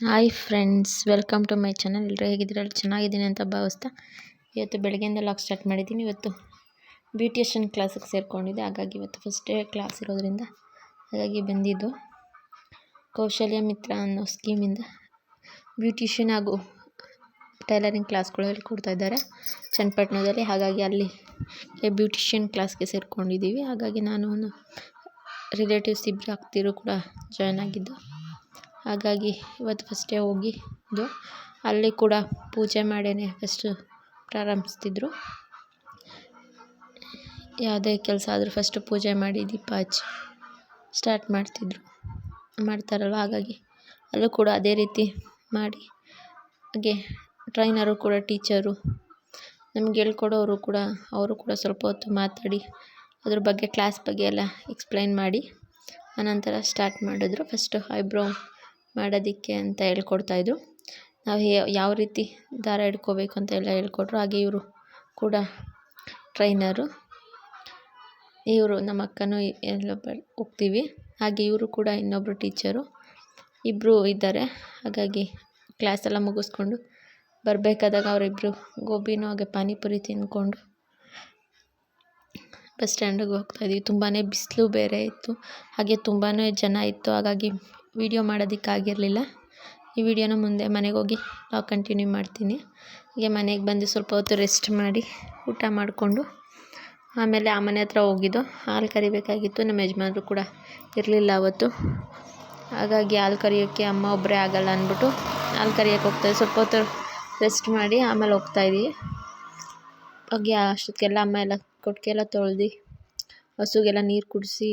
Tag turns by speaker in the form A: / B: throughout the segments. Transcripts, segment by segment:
A: Hi friends, welcome to my channel. ಎಲ್ಲರೂ ಹೇಗಿದ್ದೀರಾ? ಚೆನ್ನಾಗಿದ್ದೀನಿ ಅಂತ ಭಾವಿಸ್ತಾ ಇವತ್ತು ಬೆಳಗ್ಗೆಯಿಂದ ಲಾಗ್ ಸ್ಟಾರ್ಟ್ ಮಾಡಿದ್ದೀನಿ. ಇವತ್ತು ಬ್ಯೂಟಿಷಿಯನ್ ಕ್ಲಾಸಿಗೆ ಸೇರಿಕೊಂಡಿದ್ದೆ. ಹಾಗಾಗಿ ಇವತ್ತು ಫಸ್ಟ್ ಡೇ ಕ್ಲಾಸ್ ಇರೋದ್ರಿಂದ ಹಾಗಾಗಿ ಬಂದಿದ್ದು ಕೌಶಲ್ಯ ಮಿತ್ರ ಅನ್ನೋ ಸ್ಕೀಮಿಂದ ಬ್ಯೂಟಿಷಿಯನ್ ಹಾಗೂ ಟೈಲರಿಂಗ್ ಕ್ಲಾಸ್ಗಳು ಹೇಳ್ಕೊಡ್ತಾ ಇದ್ದಾರೆ ಚನ್ನಪಟ್ಟಣದಲ್ಲಿ. ಹಾಗಾಗಿ ಅಲ್ಲಿ ಬ್ಯೂಟಿಷಿಯನ್ ಕ್ಲಾಸ್ಗೆ ಸೇರಿಕೊಂಡಿದ್ದೀವಿ. ಹಾಗಾಗಿ ನಾನು ರಿಲೇಟಿವ್ಸ್ ಇಬ್ಬರು ಆಗ್ತಿರು ಕೂಡ ಜಾಯ್ನ್ ಆಗಿದ್ದು. ಹಾಗಾಗಿ ಇವತ್ತು ಫಸ್ಟೇ ಹೋಗಿದ್ದು. ಅಲ್ಲಿ ಕೂಡ ಪೂಜೆ ಮಾಡೇ ಫಸ್ಟು ಪ್ರಾರಂಭಿಸ್ತಿದ್ರು. ಯಾವುದೇ ಕೆಲಸ ಆದರೂ ಫಸ್ಟು ಪೂಜೆ ಮಾಡಿ ದೀಪ ಹಚ್ಚಿ ಸ್ಟಾರ್ಟ್ ಮಾಡ್ತಾರಲ್ವ. ಹಾಗಾಗಿ ಅಲ್ಲೂ ಕೂಡ ಅದೇ ರೀತಿ ಮಾಡಿ, ಹಾಗೆ ಟ್ರೈನರು ಕೂಡ ಟೀಚರು ನಮ್ಗೆ ಹೇಳ್ಕೊಡೋರು ಕೂಡ ಅವರು ಕೂಡ ಸ್ವಲ್ಪ ಹೊತ್ತು ಮಾತಾಡಿ ಅದ್ರ ಬಗ್ಗೆ ಕ್ಲಾಸ್ ಬಗ್ಗೆ ಎಲ್ಲ ಎಕ್ಸ್ಪ್ಲೈನ್ ಮಾಡಿ ಆನಂತರ ಸ್ಟಾರ್ಟ್ ಮಾಡಿದ್ರು. ಫಸ್ಟು ಐಬ್ರೋ ಮಾಡೋದಕ್ಕೆ ಅಂತ ಹೇಳ್ಕೊಡ್ತಾಯಿದ್ರು. ನಾವು ಯಾವ ರೀತಿ ದಾರ ಹಿಡ್ಕೋಬೇಕು ಅಂತ ಎಲ್ಲ ಹೇಳ್ಕೊಟ್ರು. ಹಾಗೆ ಇವರು ಕೂಡ ಟ್ರೈನರು, ಇವರು ನಮ್ಮ ಅಕ್ಕನೂ ಎಲ್ಲ ಹೋಗ್ತೀವಿ. ಹಾಗೆ ಇವರು ಕೂಡ ಇನ್ನೊಬ್ಬರು ಟೀಚರು ಇಬ್ಬರು ಇದ್ದಾರೆ. ಹಾಗಾಗಿ ಕ್ಲಾಸೆಲ್ಲ ಮುಗಿಸ್ಕೊಂಡು ಬರಬೇಕಾದಾಗ ಅವರಿಬ್ಬರು ಗೋಬಿನೂ ಹಾಗೆ ಪಾನಿಪುರಿ ತಿಂದ್ಕೊಂಡು ಬಸ್ ಸ್ಟ್ಯಾಂಡಿಗೆ ಹೋಗ್ತಾಯಿದ್ವಿ. ತುಂಬಾ ಬಿಸಿಲು ಬೇರೆ ಇತ್ತು, ಹಾಗೆ ತುಂಬಾ ಜನ ಇತ್ತು. ಹಾಗಾಗಿ ವಿಡಿಯೋ ಮಾಡೋದಕ್ಕಾಗಿರಲಿಲ್ಲ. ಈ ವಿಡಿಯೋನ ಮುಂದೆ ಮನೆಗೆ ಹೋಗಿ ನಾವು ಕಂಟಿನ್ಯೂ ಮಾಡ್ತೀನಿ. ಹೀಗೆ ಮನೆಗೆ ಬಂದು ಸ್ವಲ್ಪ ಹೊತ್ತು ರೆಸ್ಟ್ ಮಾಡಿ ಊಟ ಮಾಡಿಕೊಂಡು ಆಮೇಲೆ ಆ ಮನೆ ಹತ್ರ ಹೋಗಿದ್ದು. ಹಾಲು ಕರಿಬೇಕಾಗಿತ್ತು. ನಮ್ಮ ಯಜಮಾನರು ಕೂಡ ಇರಲಿಲ್ಲ ಅವತ್ತು. ಹಾಗಾಗಿ ಹಾಲು ಕರಿಯೋಕ್ಕೆ ಅಮ್ಮ ಒಬ್ಬರೇ ಆಗಲ್ಲ ಅಂದ್ಬಿಟ್ಟು ಹಾಲು ಕರಿಯೋಕ್ಕೆ ಹೋಗ್ತಾಯಿದ್ವಿ. ಸ್ವಲ್ಪ ಹೊತ್ತು ರೆಸ್ಟ್ ಮಾಡಿ ಆಮೇಲೆ ಹೋಗ್ತಾಯಿದ್ವಿ. ಹಾಗೆ ಅಷ್ಟೊತ್ತಿಗೆಲ್ಲ ಅಮ್ಮ ಎಲ್ಲ ಕೊಟ್ಟಿಗೆ ಎಲ್ಲ ತೊಳೆದು ಹಸುಗೆಲ್ಲ ನೀರು ಕುಡಿಸಿ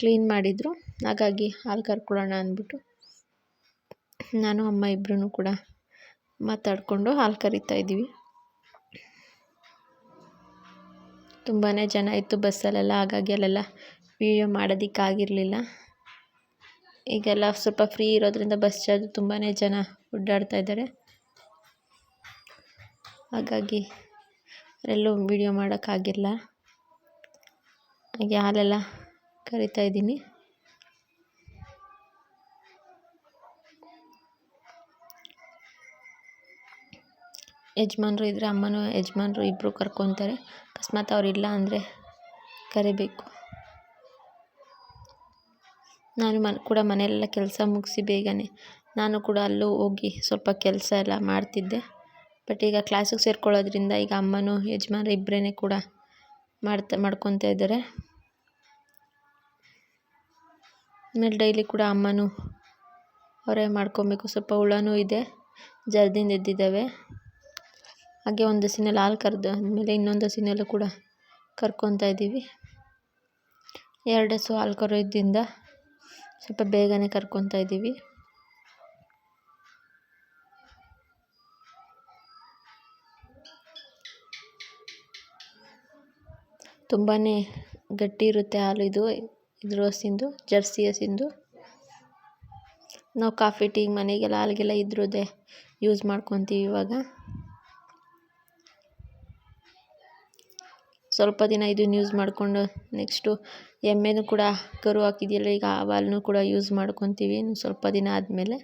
A: ಕ್ಲೀನ್ ಮಾಡಿದರು. ಹಾಗಾಗಿ ಹಾಲು ಕರ್ಕೊಳ್ಳೋಣ ಅಂದ್ಬಿಟ್ಟು ನಾನು ಅಮ್ಮ ಇಬ್ಬರೂ ಕೂಡ ಮಾತಾಡಿಕೊಂಡು ಹಾಲು ಕರಿತಾಯಿದ್ದೀವಿ. ತುಂಬಾ ಜನ ಇತ್ತು ಬಸ್ಸಲ್ಲೆಲ್ಲ. ಹಾಗಾಗಿ ಅಲ್ಲೆಲ್ಲ ವೀಡಿಯೋ ಮಾಡೋದಕ್ಕಾಗಿರಲಿಲ್ಲ. ಈಗೆಲ್ಲ ಸ್ವಲ್ಪ ಫ್ರೀ ಇರೋದ್ರಿಂದ ಬಸ್ ಚಾರ್ಜ್ ತುಂಬಾ ಜನ ಓಡಾಡ್ತಾ ಇದ್ದಾರೆ. ಹಾಗಾಗಿ ಎಲ್ಲೂ ವೀಡಿಯೋ ಮಾಡೋಕ್ಕಾಗಿಲ್ಲ. ಹಾಗೆ ಹಾಲೆಲ್ಲ ಕರಿತಾಯಿದ್ದೀನಿ. ಯಜಮಾನ್ರು ಇದ್ದರೆ ಅಮ್ಮನೂ ಯಜಮಾನ್ರು ಇಬ್ಬರು ಕರ್ಕೊತಾರೆ. ಅಕಸ್ಮಾತ್ ಅವರಿಲ್ಲ ಅಂದರೆ ಕರಿಬೇಕು. ನಾನು ಕೂಡ ಮನೆಯಲ್ಲೆಲ್ಲ ಕೆಲಸ ಮುಗಿಸಿ ಬೇಗನೆ ನಾನು ಕೂಡ ಅಲ್ಲೂ ಹೋಗಿ ಸ್ವಲ್ಪ ಕೆಲಸ ಎಲ್ಲ ಮಾಡ್ತಿದ್ದೆ. ಬಟ್ ಈಗ ಕ್ಲಾಸಿಗೆ ಸೇರ್ಕೊಳ್ಳೋದ್ರಿಂದ ಈಗ ಅಮ್ಮನೂ ಯಜಮಾನ್ರು ಇಬ್ಬರೇ ಕೂಡ ಮಾಡ್ಕೊತಾ ಇದ್ದಾರೆ. ಆಮೇಲೆ ಡೈಲಿ ಕೂಡ ಅಮ್ಮನೂ ಅವರೇ ಮಾಡ್ಕೊಬೇಕು. ಸ್ವಲ್ಪ ಹುಳನೂ ಇದೆ, ಜರ್ದಿಂದ ಎದ್ದಿದ್ದಾವೆ. ಹಾಗೆ ಒಂದು ಹಸಿನಲ್ಲಿ ಹಾಲು ಕರೆದು ಆದಮೇಲೆ ಇನ್ನೊಂದು ಹಸಿನಲ್ಲೂ ಕೂಡ ಕರ್ಕೊತಾ ಇದ್ದೀವಿ. 2 ಹಸು ಹಾಲು ಕರೆಯೋದ್ರಿಂದ ಸ್ವಲ್ಪ ಬೇಗನೆ ಕರ್ಕೊತಾ ಇದ್ದೀವಿ. ತುಂಬಾ ಗಟ್ಟಿ ಇರುತ್ತೆ ಹಾಲು. ಇದ್ರ ಹಸಿಂದು, ಜರ್ಸಿ ಹಸಿಂದು. ನಾವು ಕಾಫಿ ಟೀ ಮನೆಗೆಲ್ಲ ಹಾಲಿಗೆಲ್ಲ ಇದ್ರದ್ದೇ ಯೂಸ್ ಮಾಡ್ಕೊತೀವಿ. ಇವಾಗ ಸ್ವಲ್ಪ ದಿನ ಇದನ್ನು ಯೂಸ್ ಮಾಡಿಕೊಂಡು ನೆಕ್ಸ್ಟು ಎಮ್ಮೆನೂ ಕೂಡ ಕರು ಹಾಕಿದೆಯಲ್ಲ, ಈಗ ಆ ಹಾಲನ್ನು ಕೂಡ ಯೂಸ್ ಮಾಡ್ಕೊತೀವಿ ಇನ್ನು ಸ್ವಲ್ಪ ದಿನ ಆದಮೇಲೆ.